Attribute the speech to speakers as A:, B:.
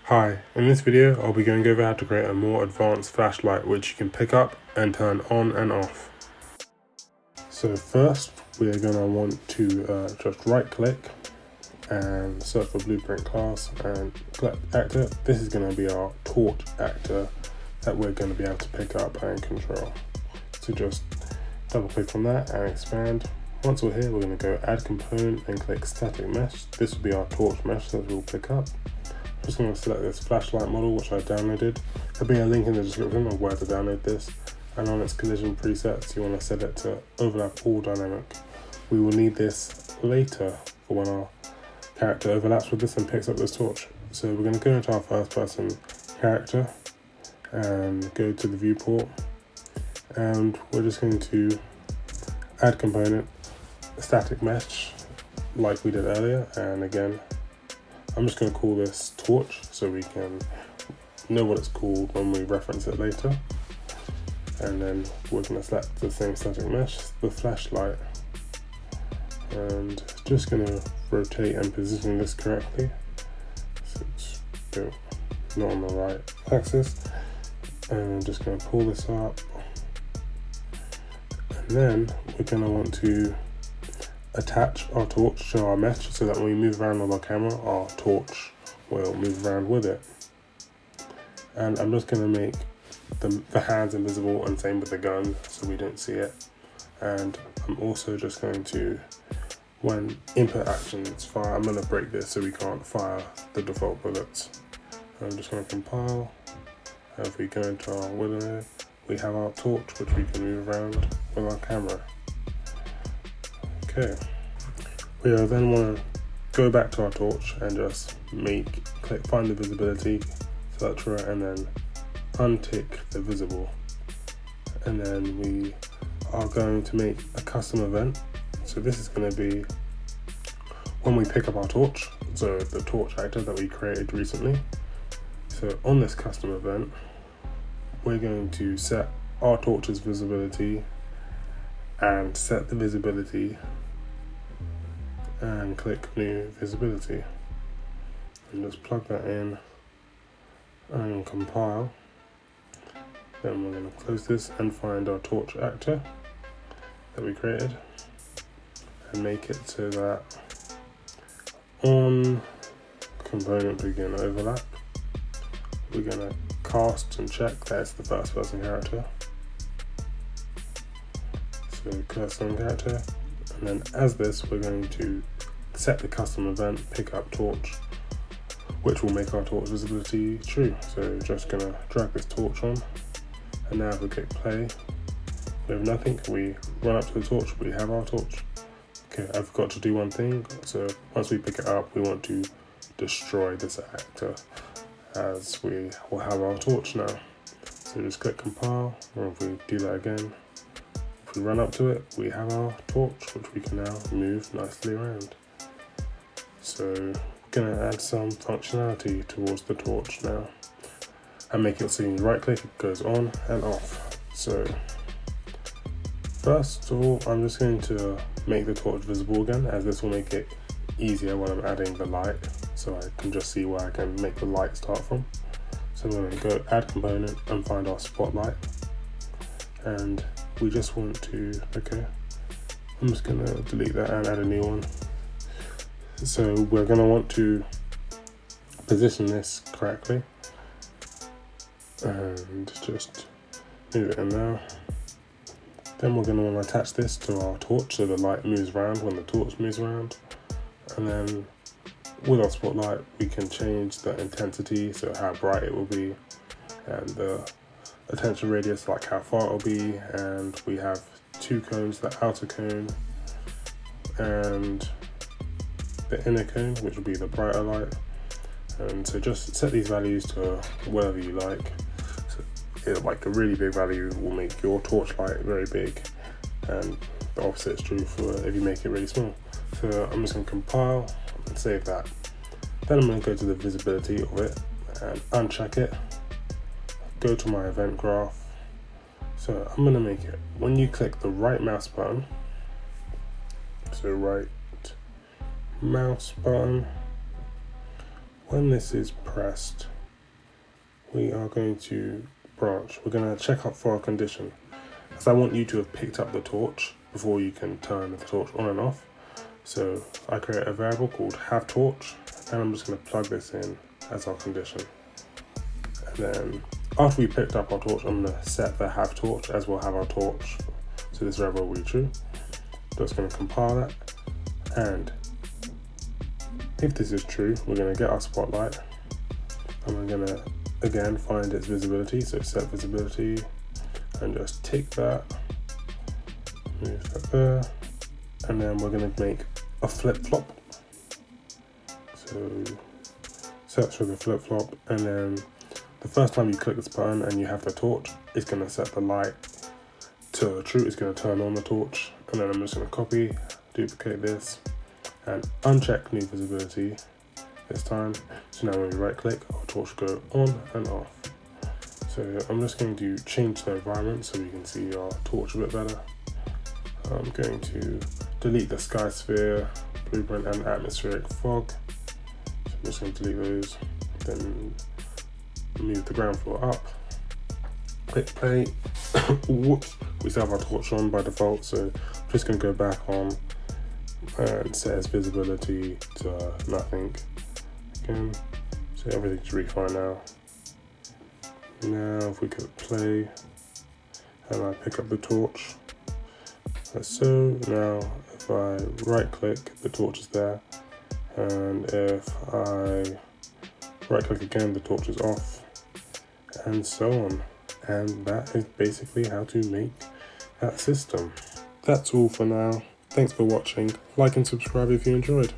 A: Hi, in this video I'll be going over how to create a more advanced flashlight which you can pick up and turn on and off. So first we are going to want to just right click and search for Blueprint class and select actor. This is going to be our torch actor that we're going to be able to pick up and control. So just double click on that and expand. Once we're here, we're going to go add component and click static mesh. This will be our torch mesh that we'll pick up. I'm just going to select this flashlight model which I downloaded. There'll be a link in the description of where to download this, and on its collision presets you want to set it to overlap all dynamic. We will need this later for when our character overlaps with this and picks up this torch. So we're going to go into our first person character and go to the viewport, and we're just going to add component static mesh like we did earlier, and again I'm just going to call this torch so we can know what it's called when we reference it later. And then we're going to select the same static mesh, the flashlight, and just going to rotate and position this correctly so it's not on the right axis. And I'm just going to pull this up, and then we're going to want to attach our torch to our mesh so that when we move around with our camera, our torch will move around with it. And I'm just going to make the hands invisible, and same with the gun so we don't see it. And I'm also just going to, when input actions fire, I'm going to break this so we can't fire the default bullets. I'm just going to compile, and if we go into our window, we have our torch which we can move around with our camera. Okay, we then want to go back to our torch and just click find the visibility, search for it, and then untick the visible. And then we are going to make a custom event. So this is going to be when we pick up our torch, so the torch actor that we created recently. So on this custom event, we're going to set our torch's visibility and set the visibility and click new visibility, and just plug that in and compile. Then we're going to close this and find our torch actor that we created and make it so that on component begin overlap, we're going to cast and check that it's the first person character. So custom character, and then as this we're going to set the custom event pick up torch, which will make our torch visibility true. So just gonna drag this torch on, and now if we click play, we have nothing. We run up to the torch, we have our torch. Okay, I forgot to do one thing. So once we pick it up, we want to destroy this actor, as we will have our torch now. So just click compile, or if we do that again, if we run up to it, we have our torch which we can now move nicely around. So we're going to add some functionality towards the torch now and make it so you right click, it goes on and off. So first of all, I'm just going to make the torch visible again, as this will make it easier when I'm adding the light, so I can just see where I can make the light start from. So we're going to go add component and find our spotlight, and we just want to, I'm just going to delete that and add a new one. So we're going to want to position this correctly and just move it in there. Then we're going to want to attach this to our torch so the light moves around when the torch moves around. And then with our spotlight we can change the intensity, so how bright it will be, and the attention radius, like how far it will be. And we have two cones, the outer cone and the inner cone, which will be the brighter light. And so just set these values to whatever you like. So like a really big value will make your torch light very big, and the opposite is true for if you make it really small. So I'm just going to compile and save that. Then I'm going to go to the visibility of it and uncheck it. Go to my event graph. So I'm going to make it when you click the right mouse button. So right mouse button. When this is pressed, we are going to branch. We're going to check up for our condition. As I want you to have picked up the torch before you can turn the torch on and off. So I create a variable called haveTorch, and I'm just going to plug this in as our condition. And then after we picked up our torch, I'm going to set the haveTorch as we'll have our torch. So this variable will be true. Just going to compile that, and if this is true, we're going to get our spotlight, and we're going to again find its visibility. So set visibility, and just tick that, move that there, and then we're going to make a flip-flop. So search for the flip-flop, and then the first time you click this button and you have the torch, it's going to set the light to true. It's going to turn on the torch, and then I'm just going to copy, duplicate this, and uncheck new visibility this time. So now when we right click, our torch will go on and off. So I'm just going to change the environment so we can see our torch a bit better. I'm going to delete the sky sphere, blueprint, and atmospheric fog. So I'm just going to delete those, then move the ground floor up. Click play. Whoops, we still have our torch on by default, so I'm just going to go back on and set its visibility to nothing again. So everything's refined now. Now if we click play and I pick up the torch, like so. Now if I right click, the torch is there, and if I right click again, the torch is off, and so on. And that is basically how to make that system. That's all for now. Thanks for watching. Like and subscribe if you enjoyed.